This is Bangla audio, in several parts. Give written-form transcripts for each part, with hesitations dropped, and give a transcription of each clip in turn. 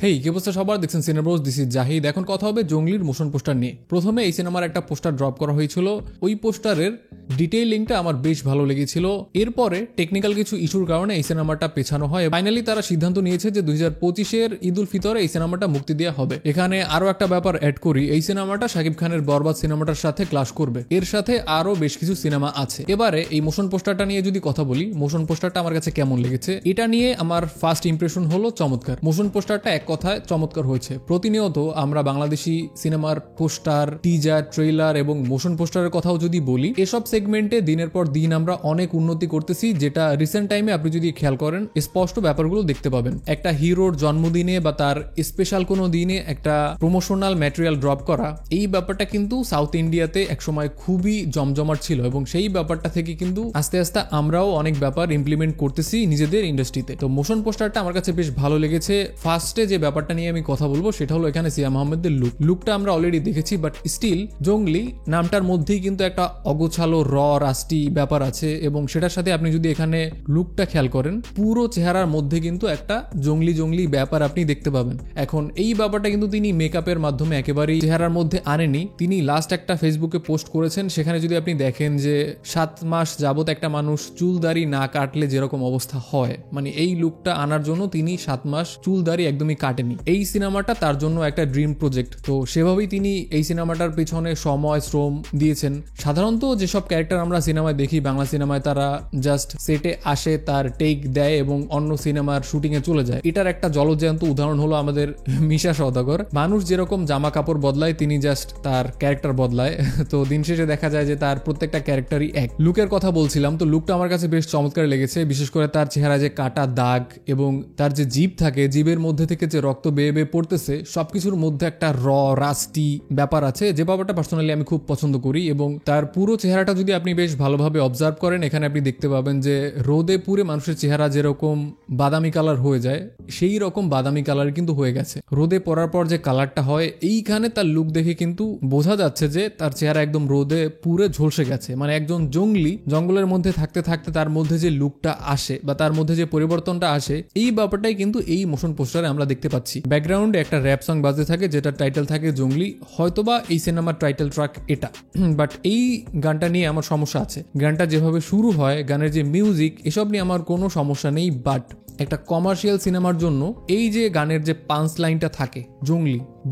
হেই কি অবস্থা সবার, দেখছেন সিনেব্রোস, দিস ইজ জাহিদ। এখন কথা হবে জঙ্গলির মোশন পোস্টার নিয়ে। প্রথমে এই সিনেমার একটা পোস্টার ড্রপ করা হয়েছিল, ওই পোস্টারের ডিটেইলিংটা আমার বেশ ভালো লেগেছিল। এরপরে টেকনিক্যাল কিছু ইস্যুর কারণে এই সিনেমাটা পেছানো হয়। ফাইনালি তারা সিদ্ধান্ত নিয়েছে যে 2025-এর ঈদ উল ফিতরে এই সিনেমাটা মুক্তি দেওয়া হবে। এখানে আরো একটা ব্যাপার অ্যাড করি, এই সিনেমাটা শাকিব খানের বরবাদ সিনেমাটার সাথে ক্লাশ করবে। এর সাথে আরো বেশ কিছু সিনেমা আছে। এবারে এই মোশন পোস্টারটা নিয়ে যদি কথা বলি, মোশন পোস্টারটা আমার কাছে কেমন লেগেছে, এটা নিয়ে আমার ফার্স্ট ইমপ্রেশন হলো চমৎকার। মোশন পোস্টারটা এক কথায় চমৎকার হয়েছে। প্রতিনিয়ত আমরা বাংলাদেশি সিনেমার পোস্টার, টিজার, ট্রেইলার এবং মোশন পোস্টারের কথাও যদি বলি, এসব সেগমেন্টে দিনের পর দিন আমরা অনেক উন্নতি করতেছি, যেটা রিসেন্ট টাইমে আপনি যদি খেয়াল করেন স্পষ্ট ব্যাপারগুলো দেখতে পাবেন। একটা হিরোর জন্মদিনে বা তার স্পেশাল কোনো দিনে একটা প্রমোশনাল ম্যাটেরিয়াল ড্রপ করা, এই ব্যাপারটা কিন্তু সাউথ ইন্ডিয়াতে একসময় খুবই জমজমাট ছিল এবং সেই ব্যাপারটা থেকে কিন্তু আস্তে আস্তে আমরাও অনেক ব্যাপার ইমপ্লিমেন্ট করতেছি নিজেদের ইন্ডাস্ট্রিতে। তো মোশন পোস্টারটা আমার কাছে বেশ ভালো লেগেছে। ফার্স্টে যে ব্যাপারটা নিয়ে আমি কথা বলবো সেটা হলো এখানে সিয়াম আহমেদের লুকটা আমরা অলরেডি দেখেছি, বাট স্টিল জঙ্গলি নামটার মধ্যেই কিন্তু একটা অগোছালো রাস্টি ব্যাপার আছে এবং সেটার সাথে আপনি যদি এখানে লুকটা খেয়াল করেন, পুরো চেহারার মধ্যে কিন্তু একটা জঙ্গলি ব্যাপার আপনি দেখতে পাবেন। এখন এই ব্যাপারটা কিন্তু তিনি মেকআপের মাধ্যমে একেবারেই চেহারার মধ্যে আনেনি। তিনি লাস্ট একটা ফেসবুকে পোস্ট করেছেন, সেখানে যদি আপনি দেখেন যে 7 মাস যাবত একটা মানুষ চুল দাড়ি না কাটলে যেরকম অবস্থা হয়, মানে এই লুকটা আনার জন্য তিনি 7 মাস চুল দাড়ি একদমই কাটেনি। এই সিনেমাটা তার জন্য একটা ড্রিম প্রজেক্ট, তো সেভাবেই তিনি এই সিনেমাটার পিছনে সময় শ্রম দিয়েছেন। সাধারণত যেসব ক্যারেক্টার আমরা সিনেমায় দেখি, বাংলা সিনেমায় তারা জাস্ট সেটে আসে, তার টেক দেয় এবং অন্য সিনেমার শুটিং এ চলে যায়। এটার একটা জলজ্যান্ত উদাহরণ হলো আমাদের মিশা সওদাগর। মানুষ যেরকম জামা কাপড় বদলায়, তিনি জাস্ট তার ক্যারেক্টার বদলায়। তো দিন শেষে দেখা যায় যে তার প্রত্যেকটা ক্যারেক্টারই এক। লুকের কথা বলছিলাম, তো লুকটা আমার কাছে বেশ চমৎকার লেগেছে, বিশেষ করে তার চেহারা যে কাটা দাগ এবং তার যে জিভ থাকে, জিভের মধ্যে থেকে যে রক্ত বেয়ে বেয়ে পড়তেছে, সবকিছুর মধ্যে একটা রাস্টি ব্যাপার আছে, যে ব্যাপারটা পার্সোনালি আমি খুব পছন্দ করি। এবং তার পুরো চেহারাটা যদি আপনি বেশ ভালোভাবে অবজার্ভ করেন, এখানে আপনি দেখতে পাবেন যে রোদে পুরে মানুষের চেহারা যেরকম বাদামি কালার হয়ে যায়, সেই রকম বাদামি কালার কিন্তু হয়ে গেছে। রোদে পড়ার পর যে কালারটা হয়, এইখানে তার লুক দেখে কিন্তু বোঝা যাচ্ছে যে তার চেহারা একদম রোদে পুরে ঝলসে গেছে। মানে একজন জঙ্গলি জঙ্গলের মধ্যে থাকতে থাকতে তার মধ্যে যে লুকটা আসে বা তার মধ্যে যে পরিবর্তনটা আসে, এই ব্যাপারটাই কিন্তু এই মোশন পোস্টারে আমরা দেখতে পাচ্ছি। ব্যাকগ্রাউন্ডে একটা র্যাপ সং বাজতে থাকে, যেটা টাইটেল থাকে জঙ্গলি। হয়তোবা এই সিনেমার টাইটেল ট্র্যাক এটা, বাট এই গানটা নিয়ে আমার সমস্যা আছে। গানটা যেভাবে শুরু হয়, গানের যে মিউজিক, এসব নিয়ে আমার কোনো সমস্যা নেই, বাট একটা কমার্শিয়াল সিনেমার জন্য এই যে গানের যে পাঞ্চ লাইনটা থাকে,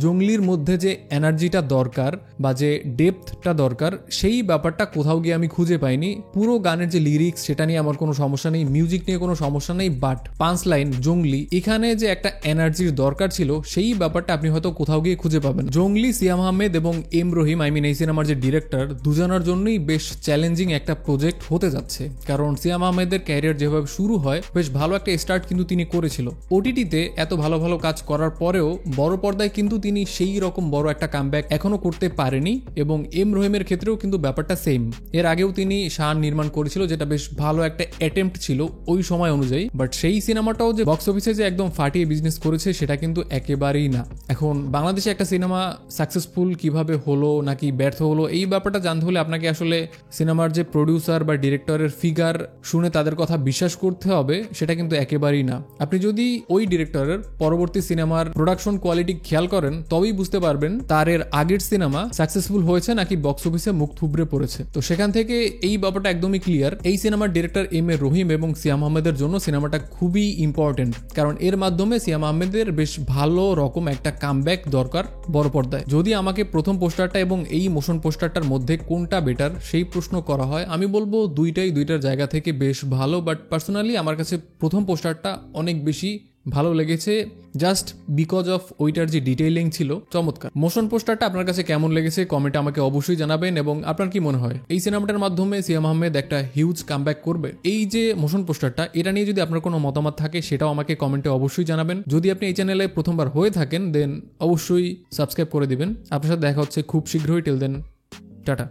জঙ্গলির মধ্যে যে এনার্জিটা দরকার বা যে ডেপথটা দরকার, সেই ব্যাপারটা কোথাও গিয়ে আমি খুঁজে পাইনি। পুরো গানের যে লিরিক্স, সেটা নিয়ে আমার কোনো সমস্যা নেই, মিউজিক নিয়ে কোনো সমস্যা নেই, বাট পাঞ্চ লাইন জঙ্গলি, এখানে যে একটা এনার্জির দরকার ছিল, সেই ব্যাপারটা আপনি হয়তো কোথাও গিয়ে খুঁজে পাবেন। জঙ্গলি, সিয়াম আহমেদ এবং এম রহিম, এই সিনেমার যে ডিরেক্টর, দুজনের জন্যই বেশ চ্যালেঞ্জিং একটা প্রজেক্ট হতে যাচ্ছে। কারণ সিয়াম আহমেদের ক্যারিয়ার যেভাবে শুরু হয়, বেশ ভালো একটা স্টার্ট কিন্তু তিনি করেছিল। ওটিটিতে এত ভালো ভালো কাজ করার পরেও বড় পর্দায় কিন্তু তিনি সেই রকম বড় একটা কামব্যাক এখনো করতে পারেনি। এবং এম রহিমের ক্ষেত্রেও কিন্তু ব্যাপারটা সেম। এর আগেও তিনি শান নির্মাণ করেছিল, যেটা বেশ ভালো একটা অ্যাটেম্প্ট ছিল ওই সময় অনুযায়ী, বাট সেই সিনেমাটাও যে বক্স অফিসে যে একদম ফাটিয়ে বিজনেস করেছে, সেটা কিন্তু একেবারেই না। এখন বাংলাদেশে একটা সিনেমা সাকসেসফুল কিভাবে হলো নাকি ব্যর্থ হলো, এই ব্যাপারটা জানতে হলে আপনাকে আসলে সিনেমার যে প্রডিউসার বা ডিরেক্টরের ফিগার শুনে তাদের কথা বিশ্বাস করতে হবে, সেটা কিন্তু একেবারেই না। আপনি যদি ওই ডিরেক্টরের পরবর্তী সিনেমার প্রোডাকশন কোয়ালিটি খেয়াল করেন, তবেই বুঝতে পারবেন তার এর আগের সিনেমা সাকসেসফুল হয়েছে নাকি বক্স অফিসে মুখ থুবড়ে পড়েছে। তো সেখান থেকে এই ব্যাপারটা একদমই ক্লিয়ার। এই সিনেমার ডিরেক্টর এম এ রহিম এবং সিয়াম আহমেদের জন্য সিনেমাটা খুবই ইম্পর্টেন্ট, কারণ এর মাধ্যমে সিয়াম আহমেদের বেশ ভালো রকম একটা কামব্যাক দরকার বড় পর্দায়। যদি আমাকে প্রথম পোস্টারটা এবং এই মোশন পোস্টারটার মধ্যে কোনটা বেটার সেই প্রশ্ন করা হয়, আমি বলবো দুইটার জায়গা থেকে বেশ ভালো, বাট পার্সোনালি আমার কাছে প্রথম পোস্টারটা অনেক বেশি ভালো লেগেছে, জাস্ট বিকজ অফ ওইটার যে ডিটেইলিং ছিল চমৎকার। মোশন পোস্টারটা আপনার কাছে কেমন লেগেছে কমেন্টে আমাকে অবশ্যই জানাবেন। এবং আপনার কি মনে হয় এই সিনেমাটার মাধ্যমে সিয়াম আহমেদ একটা হিউজ কামব্যাক করবে? এই যে মোশন পোস্টারটা, এটা নিয়ে যদি আপনার কোনো মতামত থাকে, সেটাও আমাকে কমেন্টে অবশ্যই জানাবেন। যদি আপনি এই চ্যানেলে প্রথমবার হয়ে থাকেন, দেন অবশ্যই সাবস্ক্রাইব করে দিবেন। আপনার সাথে দেখা হচ্ছে খুব শীঘ্রই। Till then, tata.